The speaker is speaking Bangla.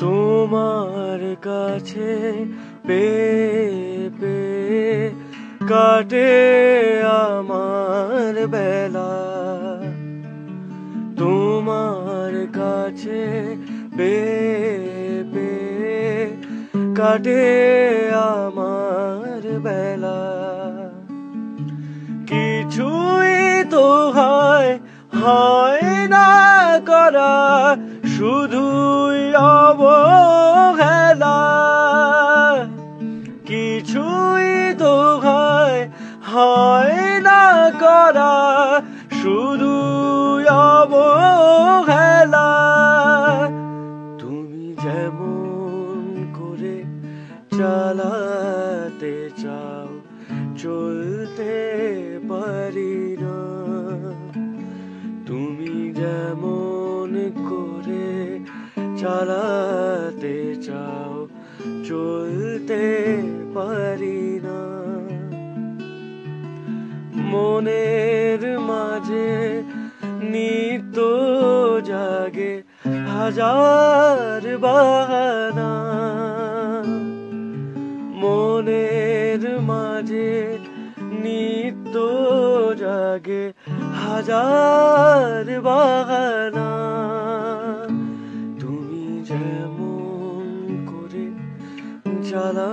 তোমার কাছে পেয়ে কাটে আমার বেলা, তোমার কাছে পেয়ে কাটে আমার বেলা। কিছুই তো হয় না করা, শুধুই অবহেলা। কিছুই তো হয় না করা, শুধুই অবহেলা। তুমি যেমন করে চালাতে চাও চলতে পারি না, তুমি যেমন করে চালাতে চাও চলতে পারি না। মনের মাঝে নিত্য জাগে হাজার বাহানা, মনের মাঝে নিত্য জাগে হাজার বাহানা। তুমি যেমন করে চালা